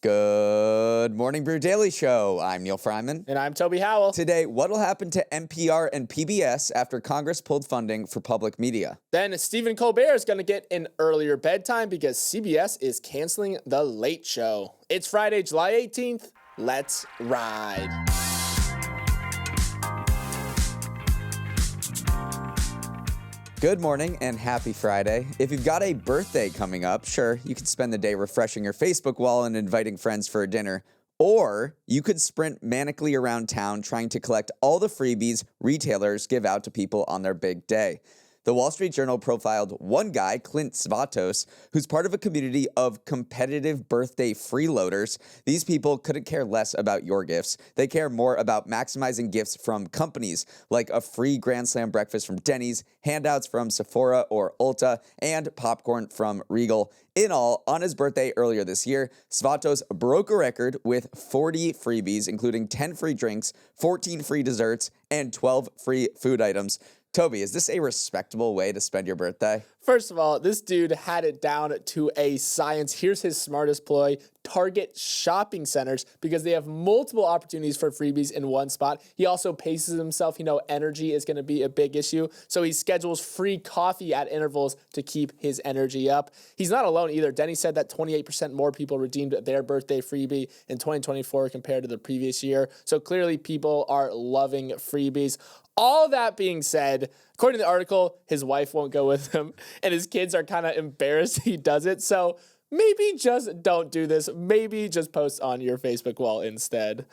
Good morning, Brew Daily Show. I'm Neal Freyman. And I'm Toby Howell. Today, what will happen to NPR and PBS after Congress pulled funding for public media? Then Stephen Colbert is going to get an earlier bedtime because CBS is canceling The Late Show. It's Friday, July 18th. Let's ride. Good morning and happy Friday. If you've got a birthday coming up, sure, you can spend the day refreshing your Facebook wall and inviting friends for a dinner. Or you could sprint manically around town trying to collect all the freebies retailers give out to people on their big day. The Wall Street Journal profiled one guy, Clint Svatos, who's part of a community of competitive birthday freeloaders. These people couldn't care less about your gifts. They care more about maximizing gifts from companies like a free Grand Slam breakfast from Denny's, handouts from Sephora or Ulta, and popcorn from Regal. In all, on his birthday earlier this year, Svatos broke a record with 40 freebies, including 10 free drinks, 14 free desserts, and 12 free food items. Toby, is this a respectable way to spend your birthday? First of all, this dude had it down to a science. Here's his smartest ploy: target shopping centers because they have multiple opportunities for freebies in one spot. He also paces himself. Energy is going to be a big issue. So he schedules free coffee at intervals to keep his energy up. He's not alone either. Denny said that 28% more people redeemed their birthday freebie in 2024 compared to the previous year. So clearly people are loving freebies. All that being said, according to the article, his wife won't go with him, and his kids are kind of embarrassed he does it. So maybe just don't do this. Maybe just post on your Facebook wall instead.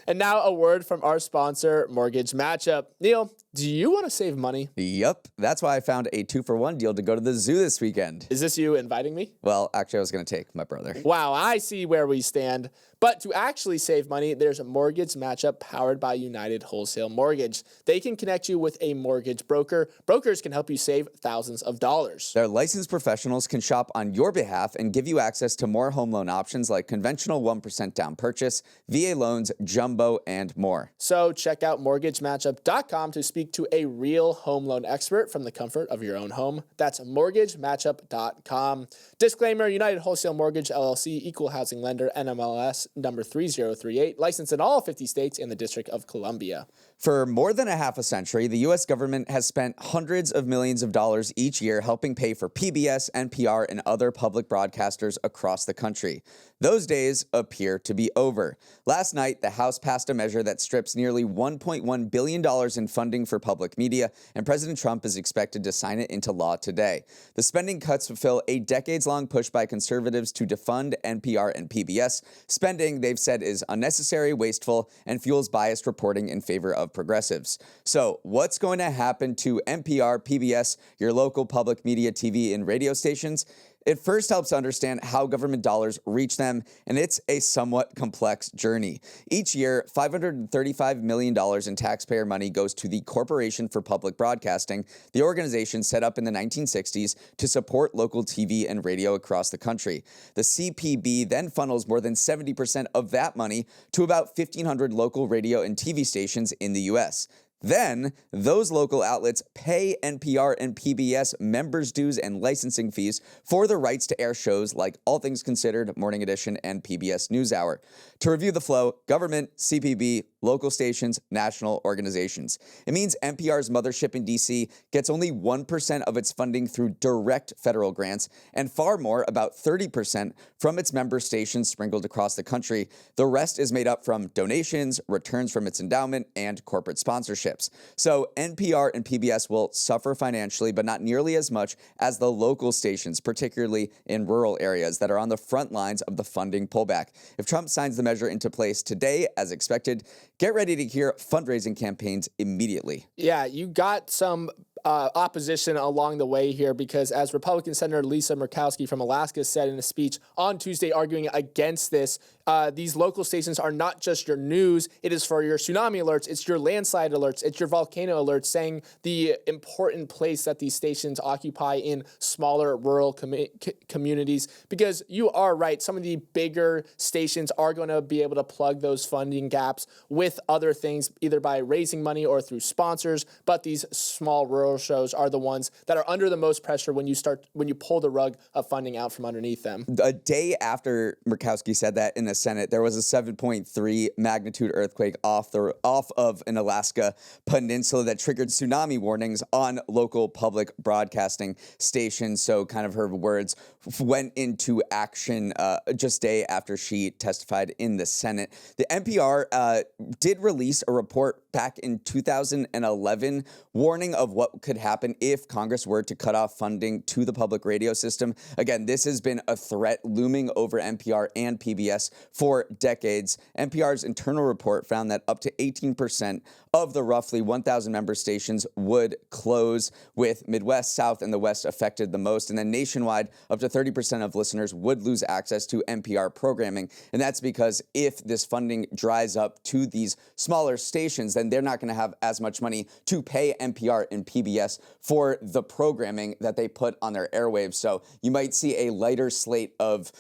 And now a word from our sponsor, Mortgage Matchup. Neal, do you want to save money? Yep. That's why I found a 2-for-1 deal to go to the zoo this weekend. Is this you inviting me? Well, actually, I was going to take my brother. Wow, I see where we stand. But to actually save money, there's a Mortgage Matchup powered by United Wholesale Mortgage. They can connect you with a mortgage broker. Brokers can help you save thousands of dollars. Their licensed professionals can shop on your behalf and give you access to more home loan options like conventional 1% down purchase, VA loans, jumbo, and more. So check out mortgagematchup.com to speak to a real home loan expert from the comfort of your own home. That's mortgagematchup.com. Disclaimer: United Wholesale Mortgage, LLC, Equal Housing Lender, NMLS number 3038, licensed in all 50 states and the District of Columbia. For more than a half a century, the U.S. government has spent hundreds of millions of dollars each year helping pay for PBS, NPR, and other public broadcasters across the country. Those days appear to be over. Last night, the House passed a measure that strips nearly $1.1 billion in funding for public media, and President Trump is expected to sign it into law today. The spending cuts fulfill a decades-long push by conservatives to defund NPR and PBS. Spending, they've said, is unnecessary, wasteful, and fuels biased reporting in favor of progressives. So, what's going to happen to NPR, PBS, your local public media, TV, and radio stations? It first helps to understand how government dollars reach them, and it's a somewhat complex journey. Each year, $535 million in taxpayer money goes to the Corporation for Public Broadcasting, the organization set up in the 1960s to support local TV and radio across the country. The CPB then funnels more than 70% of that money to about 1,500 local radio and TV stations in the U.S. Then, those local outlets pay NPR and PBS members' dues and licensing fees for the rights to air shows like All Things Considered, Morning Edition, and PBS NewsHour. To review the flow: government, CPB, local stations, national organizations. It means NPR's mothership in D.C. gets only 1% of its funding through direct federal grants, and far more, about 30%, from its member stations sprinkled across the country. The rest is made up from donations, returns from its endowment, and corporate sponsorship. So NPR and PBS will suffer financially, but not nearly as much as the local stations, particularly in rural areas that are on the front lines of the funding pullback. If Trump signs the measure into place today, as expected, get ready to hear fundraising campaigns immediately. Yeah, you got some opposition along the way here because, as Republican Senator Lisa Murkowski from Alaska said in a speech on Tuesday arguing against this, these local stations are not just your news. It is for your tsunami alerts. It's your landslide alerts. It's your volcano alerts, saying the important place that these stations occupy in smaller rural communities. Because you are right, some of the bigger stations are going to be able to plug those funding gaps with other things, either by raising money or through sponsors. But these small rural shows are the ones that are under the most pressure when you pull the rug of funding out from underneath them. A day after Murkowski said that in a Senate, there was a 7.3 magnitude earthquake off of an Alaska peninsula that triggered tsunami warnings on local public broadcasting stations. So kind of her words went into action just day after she testified in the Senate. The NPR did release a report back in 2011 warning of what could happen if Congress were to cut off funding to the public radio system. Again, this has been a threat looming over NPR and PBS for decades. NPR's internal report found that up to 18% of the roughly 1,000 member stations would close, with Midwest, South, and the West affected the most. And then nationwide, up to 30% of listeners would lose access to NPR programming. And that's because if this funding dries up to these smaller stations, then they're not going to have as much money to pay NPR and PBS for the programming that they put on their airwaves. So you might see a lighter slate of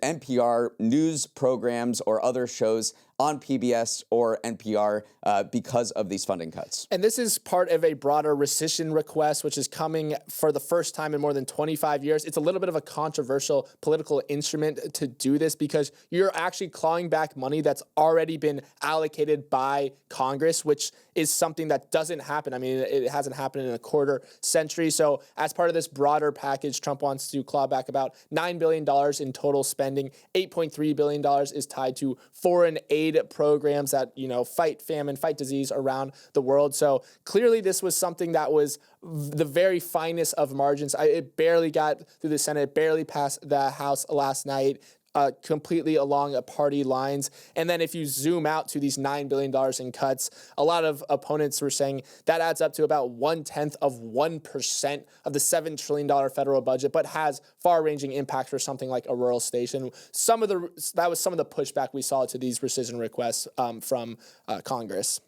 NPR news programs or other shows on PBS or NPR because of these funding cuts. And this is part of a broader rescission request, which is coming for the first time in more than 25 years. It's a little bit of a controversial political instrument to do this because you're actually clawing back money that's already been allocated by Congress, which is something that doesn't happen. I mean, it hasn't happened in a quarter century. So as part of this broader package, Trump wants to claw back about $9 billion in total spending. $8.3 billion is tied to foreign aid programs that, fight famine, fight disease around the world. So clearly this was something that was the very finest of margins. It barely got through the Senate, it barely passed the House last night. Completely along party lines. And then if you zoom out to these $9 billion in cuts, a lot of opponents were saying that adds up to about 1/10 of 1% of the $7 trillion federal budget, but has far-ranging impact for something like a rural station. That was some of the pushback we saw to these rescission requests from Congress.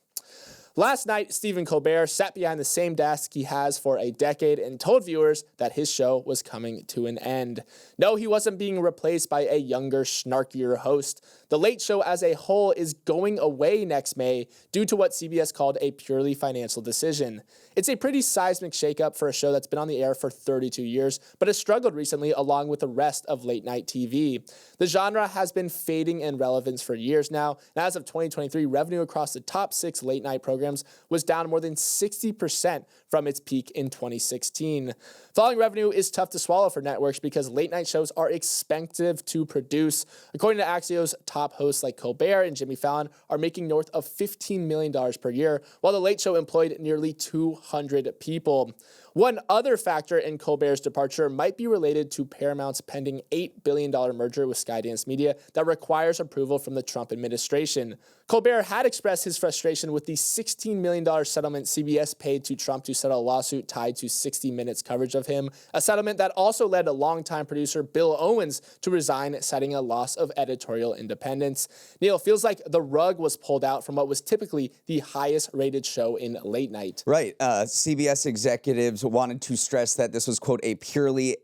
Last night, Stephen Colbert sat behind the same desk he has for a decade and told viewers that his show was coming to an end. No, he wasn't being replaced by a younger, snarkier host. The Late Show as a whole is going away next May due to what CBS called a purely financial decision. It's a pretty seismic shakeup for a show that's been on the air for 32 years, but has struggled recently along with the rest of late-night TV. The genre has been fading in relevance for years now, and as of 2023, revenue across the top 6 late-night programs was down more than 60% from its peak in 2016. Falling revenue is tough to swallow for networks because late-night shows are expensive to produce. According to Axios, top hosts like Colbert and Jimmy Fallon are making north of $15 million per year, while The Late Show employed nearly 200 people. One other factor in Colbert's departure might be related to Paramount's pending $8 billion merger with Skydance Media that requires approval from the Trump administration. Colbert had expressed his frustration with the $16 million settlement CBS paid to Trump to settle a lawsuit tied to 60 Minutes coverage of him, a settlement that also led longtime producer Bill Owens to resign, citing a loss of editorial independence. Neal, feels like the rug was pulled out from what was typically the highest rated show in late night. Right. CBS executives wanted to stress that this was, quote, a purely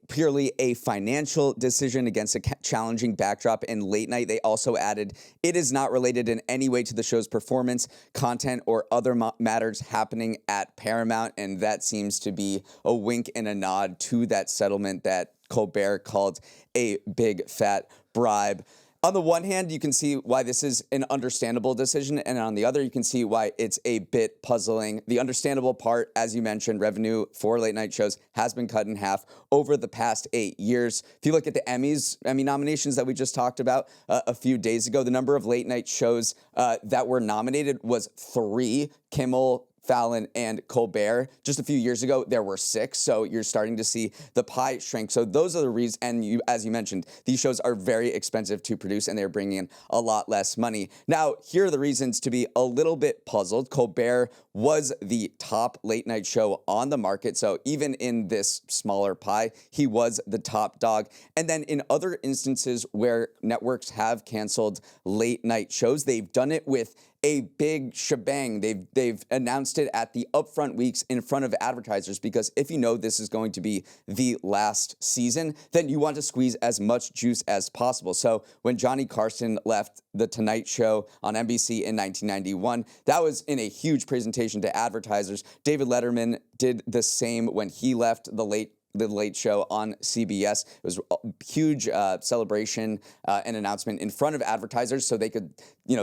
a financial decision against a challenging backdrop in late night. They also added, it is not related in any way to the show's performance, content, or other matters happening at Paramount. And that seems to be a wink and a nod to that settlement that Colbert called a big fat bribe. On the one hand, you can see why this is an understandable decision, and on the other, you can see why it's a bit puzzling. The understandable part, as you mentioned, revenue for late-night shows has been cut in half over the past 8 years. If you look at the Emmy nominations that we just talked about a few days ago, the number of late-night shows that were nominated was 3. Kimmel, Fallon, and Colbert. Just a few years ago, there were 6, so you're starting to see the pie shrink. So those are the reasons, and as you mentioned, these shows are very expensive to produce, and they're bringing in a lot less money. Now, here are the reasons to be a little bit puzzled. Colbert was the top late-night show on the market, so even in this smaller pie, he was the top dog. And then in other instances where networks have canceled late-night shows, they've done it with a big shebang. They've announced it at the upfront weeks in front of advertisers, because if you know this is going to be the last season, then you want to squeeze as much juice as possible. So when Johnny Carson left The Tonight Show on NBC in 1991, that was in a huge presentation to advertisers. David Letterman did the same when he left the late the Late Show on CBS. It was a huge celebration and announcement in front of advertisers so they could,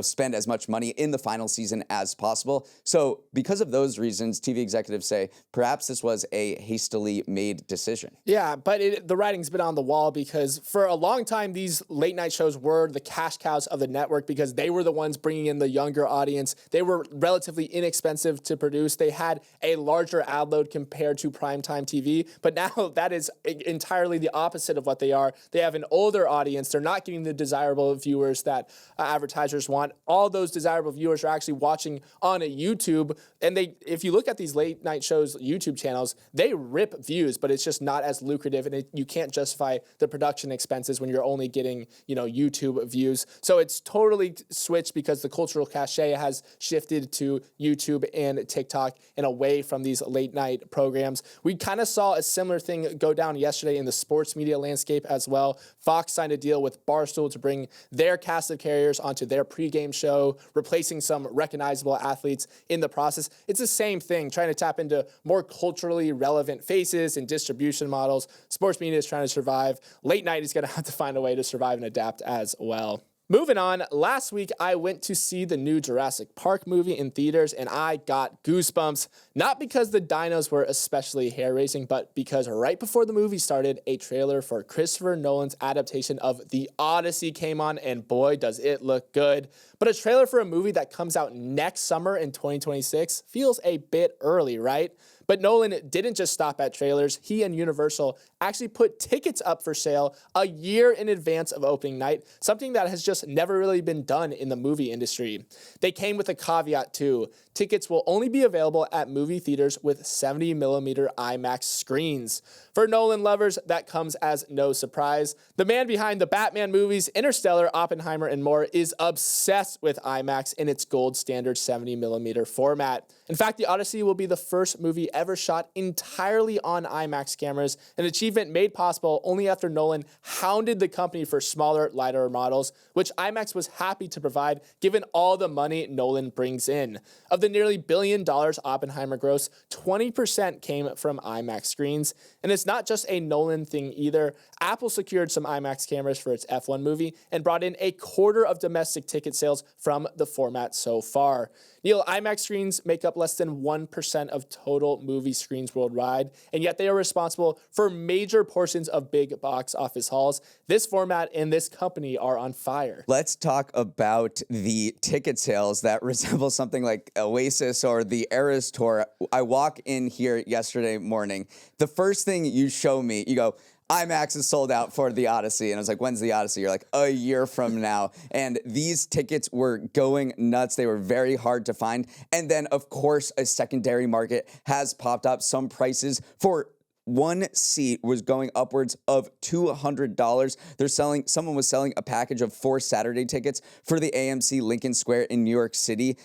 spend as much money in the final season as possible. So because of those reasons, TV executives say perhaps this was a hastily made decision. Yeah, but the writing's been on the wall because for a long time, these late night shows were the cash cows of the network because they were the ones bringing in the younger audience. They were relatively inexpensive to produce. They had a larger ad load compared to primetime TV, but now that is entirely the opposite of what they are. They have an older audience. They're not getting the desirable viewers that advertisers want. All those desirable viewers are actually watching on a YouTube, and if you look at these late night shows YouTube channels, they rip views, but it's just not as lucrative, and you can't justify the production expenses when you're only getting YouTube views. So it's totally switched because the cultural cachet has shifted to YouTube and TikTok and away from these late night programs. We kind of saw a similar thing go down yesterday in the sports media landscape as well. Fox signed a deal with Barstool to bring their cast of carriers onto their pregame show, replacing some recognizable athletes in the process. It's the same thing, trying to tap into more culturally relevant faces and distribution models. Sports media is trying to survive. Late night is going to have to find a way to survive and adapt as well. Moving on, last week I went to see the new Jurassic Park movie in theaters and I got goosebumps. Not because the dinos were especially hair-raising, but because right before the movie started, a trailer for Christopher Nolan's adaptation of The Odyssey came on, and boy, does it look good. But a trailer for a movie that comes out next summer in 2026 feels a bit early, right? But Nolan didn't just stop at trailers. He and Universal actually put tickets up for sale a year in advance of opening night, something that has just never really been done in the movie industry. They came with a caveat too. Tickets will only be available at movie theaters with 70mm IMAX screens. For Nolan lovers, that comes as no surprise. The man behind the Batman movies, Interstellar, Oppenheimer, and more is obsessed with IMAX in its gold standard 70mm format. In fact, The Odyssey will be the first movie ever shot entirely on IMAX cameras, an achievement made possible only after Nolan hounded the company for smaller, lighter models, which IMAX was happy to provide given all the money Nolan brings in. Of the nearly $1 billion Oppenheimer gross, 20% came from IMAX screens. And it's not just a Nolan thing either. Apple secured some IMAX cameras for its F1 movie and brought in a quarter of domestic ticket sales from the format so far. Neal, IMAX screens make up less than 1% of total movie screens worldwide, and yet they are responsible for major portions of big box office hauls. This format and this company are on fire. Let's talk about the ticket sales that resemble something like Oasis or the Eras Tour. I walk in here yesterday morning. The first thing you show me, you go, IMAX is sold out for The Odyssey. And I was like, when's The Odyssey? You're like, a year from now. And these tickets were going nuts. They were very hard to find. And then, of course, a secondary market has popped up. Some prices for one seat was going upwards of $200. Someone was selling a package of 4 Saturday tickets for the AMC Lincoln Square in New York City,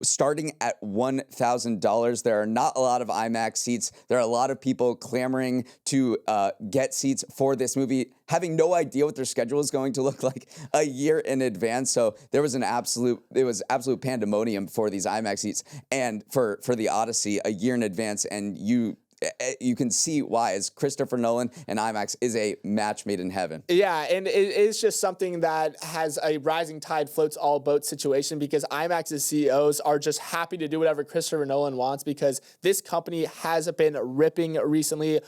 starting at $1,000. There are not a lot of IMAX seats. There are a lot of people clamoring to get seats for this movie, having no idea what their schedule is going to look like a year in advance. So there was absolute pandemonium for these IMAX seats and for the Odyssey a year in advance. And you can see why, as Christopher Nolan and IMAX is a match made in heaven. Yeah, and it is just something that has a rising tide floats all boats situation because IMAX's CEOs are just happy to do whatever Christopher Nolan wants because this company has been ripping recently.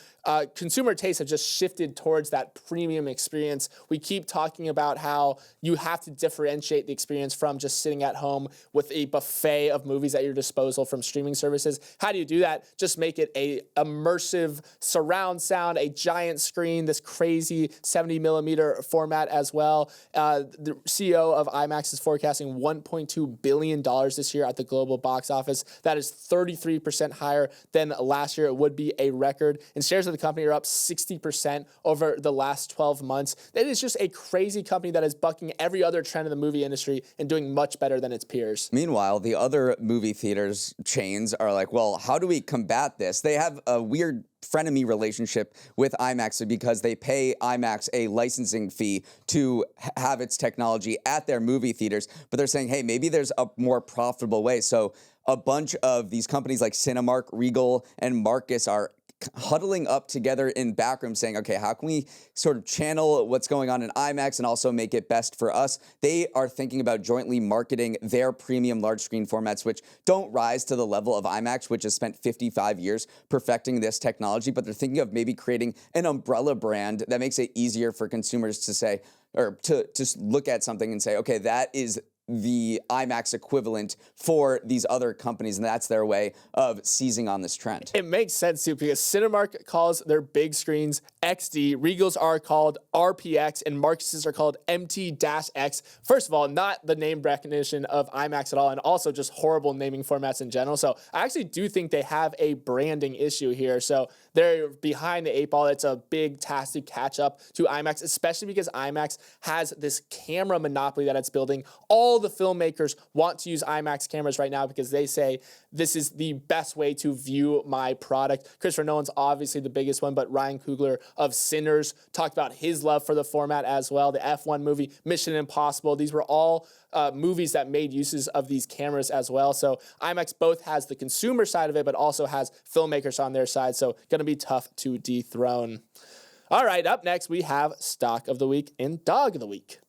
Consumer tastes have just shifted towards that premium experience. We keep talking about how you have to differentiate the experience from just sitting at home with a buffet of movies at your disposal from streaming services. How do you do that? Just make it a immersive surround sound, a giant screen, this crazy 70mm format as well. The CEO of IMAX is forecasting $1.2 billion this year at the global box office. That is 33% higher than last year. It would be a record. And shares of the company are up 60% over the last 12 months. It is just a crazy company that is bucking every other trend in the movie industry and doing much better than its peers. Meanwhile, the other movie theaters chains are like, well, how do we combat this? They have a weird frenemy relationship with IMAX because they pay IMAX a licensing fee to have its technology at their movie theaters, but they're saying, hey, maybe there's a more profitable way. So a bunch of these companies like Cinemark, Regal, and Marcus are huddling up together in backrooms saying, okay, how can we sort of channel what's going on in IMAX and also make it best for us? They are thinking about jointly marketing their premium large screen formats, which don't rise to the level of IMAX, which has spent 55 years perfecting this technology, but they're thinking of maybe creating an umbrella brand that makes it easier for consumers to say, or to just look at something and say, okay, that is the IMAX equivalent for these other companies, and that's their way of seizing on this trend. It makes sense too, because Cinemark calls their big screens XD, Regals are called RPX, and Marcus's are called MT-X. First of all, not the name recognition of IMAX at all, and also just horrible naming formats in general. So I actually do think they have a branding issue here. So they're behind the eight ball. It's a big task to catch up to IMAX, especially because IMAX has this camera monopoly that it's building. All the filmmakers want to use IMAX cameras right now because they say this is the best way to view my product. Christopher Nolan's obviously the biggest one, but Ryan Coogler of Sinners talked about his love for the format as well. The F1 movie, Mission Impossible, these were all movies that made uses of these cameras as well. So IMAX both has the consumer side of it, but also has filmmakers on their side. So going to be tough to dethrone. All right, up next, we have Stock of the Week and Dog of the Week.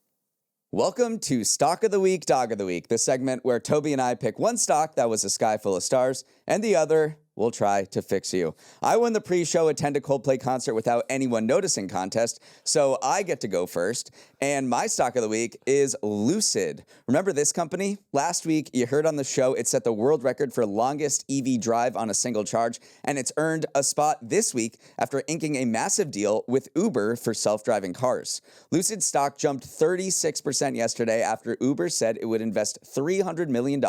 Welcome to Stock of the Week, Dog of the Week, the segment where Toby and I pick one stock that was a sky full of stars, and the other will try to fix you. I won the pre-show Attend a Coldplay concert without anyone noticing contest, so I get to go first. And my stock of the week is Lucid. Remember this company? Last week, you heard on the show, it set the world record for longest EV drive on a single charge, and it's earned a spot this week after inking a massive deal with Uber for self-driving cars. Lucid stock jumped 36% yesterday after Uber said it would invest $300 million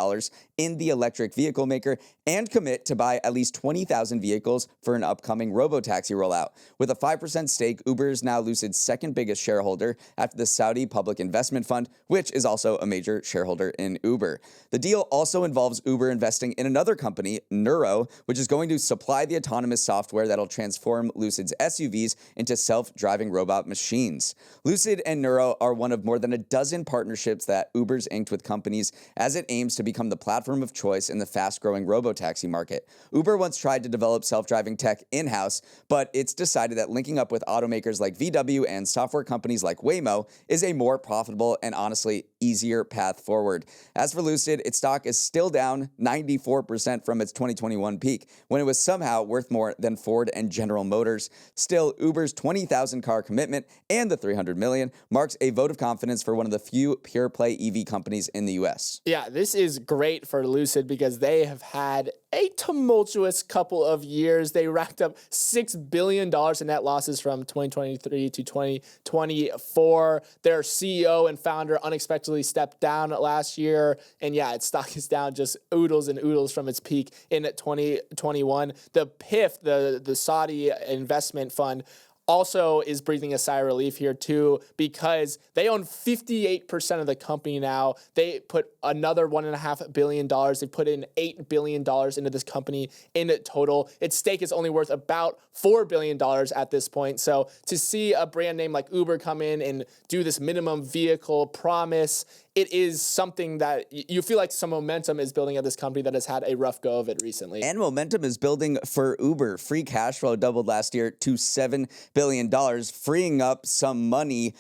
in the electric vehicle maker and commit to buy at least 20,000 vehicles for an upcoming robotaxi rollout. With a 5% stake, Uber is now Lucid's second biggest shareholder after the Saudi Public Investment Fund, which is also a major shareholder in Uber. The deal also involves Uber investing in another company, Nuro, which is going to supply the autonomous software that'll transform Lucid's SUVs into self-driving robot machines. Lucid and Nuro are one of more than a dozen partnerships that Uber's inked with companies as it aims to become the platform of choice in the fast-growing robotaxi market. Uber once tried to develop self-driving tech in-house, but it's decided that linking up with automakers like VW and software companies like Waymo is a more profitable and honestly easier path forward. As for Lucid, its stock is still down 94% from its 2021 peak, when it was somehow worth more than Ford and General Motors. Still, Uber's 20,000 car commitment and the $300 million marks a vote of confidence for one of the few pure-play EV companies in the U.S. Yeah, this is great for Lucid because they have had a tumultuous couple of years. They racked up $6 billion in net losses from 2023 to 2024. Their CEO and founder unexpectedly stepped down last year. And yeah, its stock is down just oodles and oodles from its peak in 2021. The PIF, the Saudi investment fund, also is breathing a sigh of relief here too, because they own 58% of the company now. They put another $1.5 billion. They put in $8 billion into this company in total. Its stake is only worth about $4 billion at this point. So to see a brand name like Uber come in and do this minimum vehicle promise, it is something that you feel like some momentum is building at this company that has had a rough go of it recently. And momentum is building for Uber. Free cash flow doubled last year to $7 billion, freeing up some money.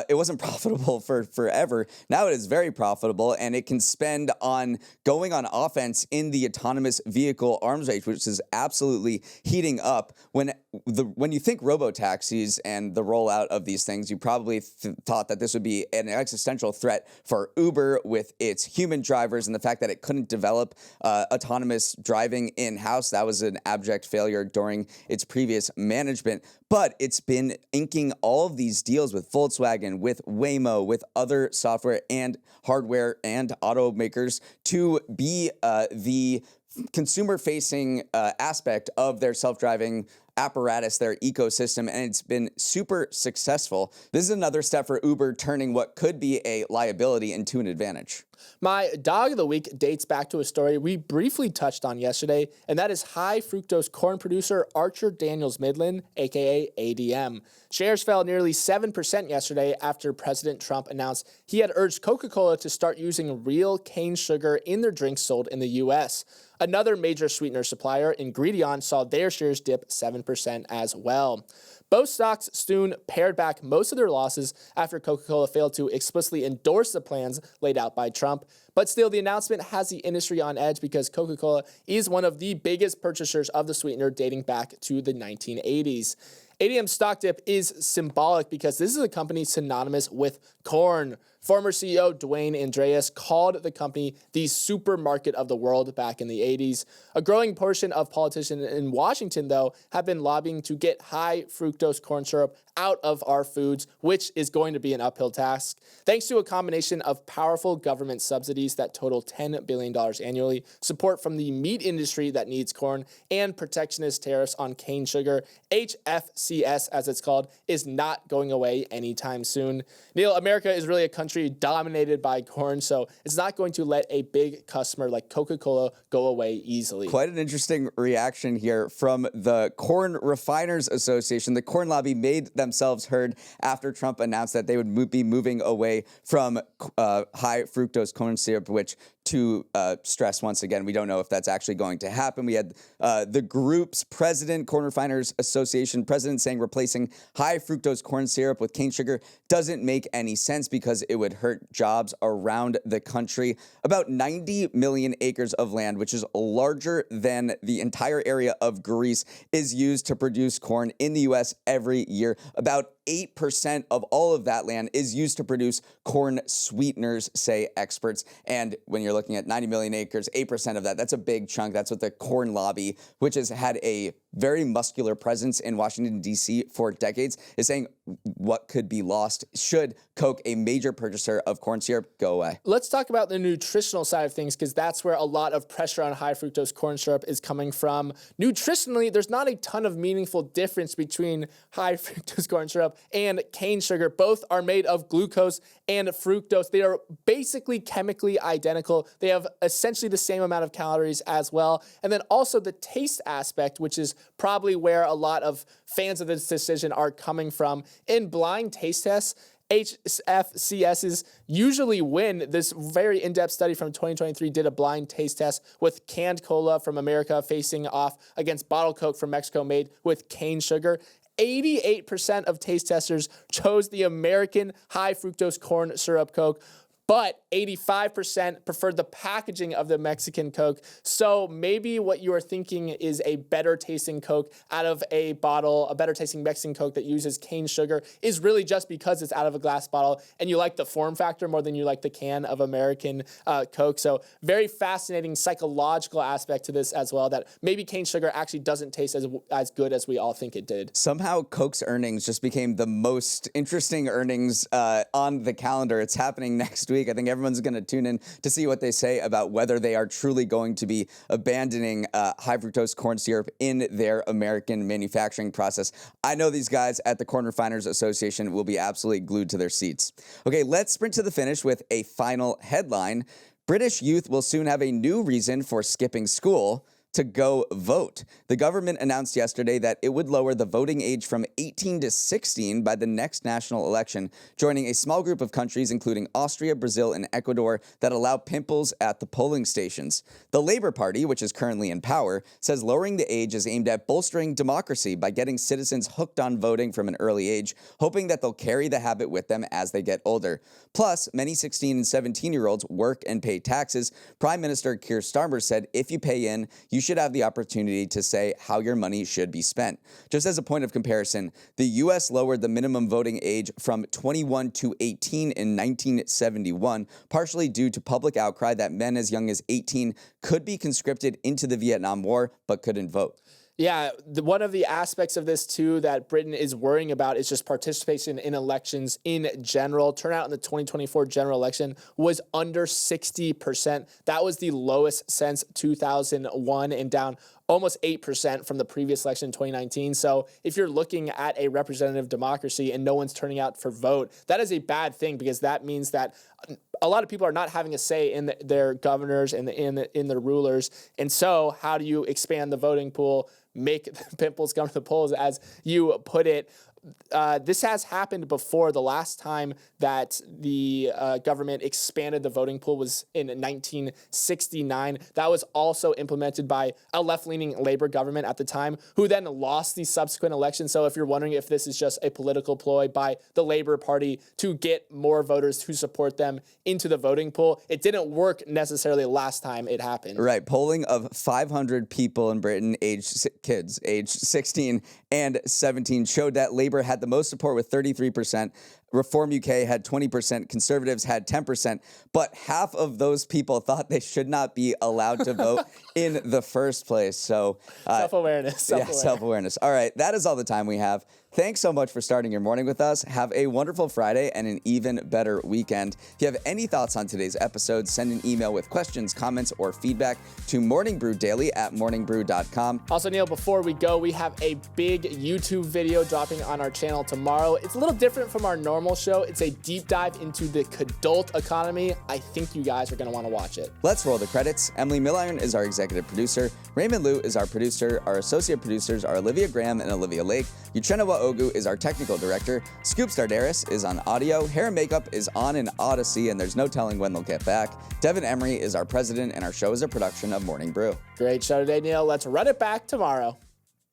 It wasn't profitable for forever. Now it is very profitable, and it can spend on going on offense in the autonomous vehicle arms race, which is absolutely heating up. When you think robotaxis and the rollout of these things, you probably thought that this would be an existential threat for Uber with its human drivers and the fact that it couldn't develop autonomous driving in-house. That was an abject failure during its previous management. But it's been inking all of these deals with Volkswagen, with Waymo, with other software and hardware and automakers to be the consumer-facing aspect of their self-driving apparatus, their ecosystem, and it's been super successful. This is another step for Uber turning what could be a liability into an advantage. My dog of the week dates back to a story we briefly touched on yesterday, and that is high fructose corn producer Archer Daniels Midland, aka ADM. Shares fell nearly 7% yesterday after President Trump announced he had urged Coca-Cola to start using real cane sugar in their drinks sold in the U.S. Another major sweetener supplier, Ingredion, saw their shares dip 7%. 5% as well. Both stocks soon pared back most of their losses after Coca-Cola failed to explicitly endorse the plans laid out by Trump. But still, the announcement has the industry on edge because Coca-Cola is one of the biggest purchasers of the sweetener dating back to the 1980s. ADM's stock dip is symbolic because this is a company synonymous with corn. Former CEO Dwayne Andreas called the company the supermarket of the world back in the 80s. A growing portion of politicians in Washington, though, have been lobbying to get high fructose corn syrup out of our foods, which is going to be an uphill task. Thanks to a combination of powerful government subsidies that total $10 billion annually, support from the meat industry that needs corn, and protectionist tariffs on cane sugar, HFCS, as it's called, is not going away anytime soon. Neal, America is really a country dominated by corn, so it's not going to let a big customer like Coca-Cola go away easily. Quite an interesting reaction here from the Corn Refiners Association. The corn lobby made themselves heard after Trump announced that they would be moving away from high fructose corn syrup, which to stress once again, we don't know if that's actually going to happen. We had the group's president, Corn Refiners Association president, saying replacing high fructose corn syrup with cane sugar doesn't make any sense because it would hurt jobs around the country. About 90 million acres of land, which is larger than the entire area of Greece, is used to produce corn in the U.S. every year. About 8% of all of that land is used to produce corn sweeteners, say experts. And when you're looking at 90 million acres, 8% of that, that's a big chunk. That's what the corn lobby, which has had a very muscular presence in Washington, D.C. for decades, is saying what could be lost should Coke, a major purchaser of corn syrup, go away. Let's talk about the nutritional side of things because that's where a lot of pressure on high fructose corn syrup is coming from. Nutritionally, there's not a ton of meaningful difference between high fructose corn syrup and cane sugar. Both are made of glucose and fructose. They are basically chemically identical. They have essentially the same amount of calories as well. And then also the taste aspect, which is probably where a lot of fans of this decision are coming from. In blind taste tests, HFCSs usually win. This very in-depth study from 2023 did a blind taste test with canned cola from America facing off against bottled Coke from Mexico made with cane sugar. 88% of taste testers chose the American high fructose corn syrup Coke, but 85% preferred the packaging of the Mexican Coke. So maybe what you are thinking is a better tasting Coke out of a bottle, a better tasting Mexican Coke that uses cane sugar is really just because it's out of a glass bottle and you like the form factor more than you like the can of American Coke. So very fascinating psychological aspect to this as well, that maybe cane sugar actually doesn't taste as good as we all think it did. Somehow Coke's earnings just became the most interesting earnings on the calendar. It's happening next week. I think everyone's going to tune in to see what they say about whether they are truly going to be abandoning high fructose corn syrup in their American manufacturing process. I know these guys at the Corn Refiners Association will be absolutely glued to their seats. Okay, let's sprint to the finish with a final headline. British youth will soon have a new reason for skipping school: to go vote. The government announced yesterday that it would lower the voting age from 18 to 16 by the next national election, joining a small group of countries, including Austria, Brazil, and Ecuador, that allow pimples at the polling stations. The Labour Party, which is currently in power, says lowering the age is aimed at bolstering democracy by getting citizens hooked on voting from an early age, hoping that they'll carry the habit with them as they get older. Plus, many 16 and 17-year-olds work and pay taxes. Prime Minister Keir Starmer said if you pay in, you should have the opportunity to say how your money should be spent. Just as a point of comparison, the U.S. lowered the minimum voting age from 21 to 18 in 1971, partially due to public outcry that men as young as 18 could be conscripted into the Vietnam War but couldn't vote. Yeah, one of the aspects of this, too, that Britain is worrying about is just participation in elections in general. Turnout in the 2024 general election was under 60%. That was the lowest since 2001 and down almost 8% from the previous election in 2019. So if you're looking at a representative democracy and no one's turning out for vote, that is a bad thing because that means that a lot of people are not having a say in their governors and in their rulers. And so how do you expand the voting pool, make pimples come to the polls, as you put it? this has happened before. The last time that the government expanded the voting pool was in 1969. That was also implemented by a left-leaning Labor government at the time, who then lost the subsequent election. So if you're wondering if this is just a political ploy by the Labor Party to get more voters who support them into the voting pool, it didn't work necessarily last time it happened. Right. Polling of 500 people in Britain, kids aged 16 and 17, showed that Labour had the most support with 33%. Reform UK had 20%, Conservatives had 10%, but half of those people thought they should not be allowed to vote in the first place. So self-awareness. Yeah, self-awareness. All right, that is all the time we have. Thanks so much for starting your morning with us. Have a wonderful Friday and an even better weekend. If you have any thoughts on today's episode, send an email with questions, comments, or feedback to morningbrew@morningbrew.com. Also, Neal, before we go, we have a big YouTube video dropping on our channel tomorrow. It's a little different from our normal show. It's a deep dive into the adult economy. I think you guys are going to want to watch it. Let's roll the credits. Emily Milliron is our executive producer. Raymond Liu is our producer. Our associate producers are Olivia Graham and Olivia Lake. Uchenna Ogu is our technical director. Scoop Stardaris is on audio. Hair and makeup is on in Odyssey, and there's no telling when they'll get back. Devin Emery is our president, and our show is a production of Morning Brew. Great show today, Neal. Let's run it back tomorrow.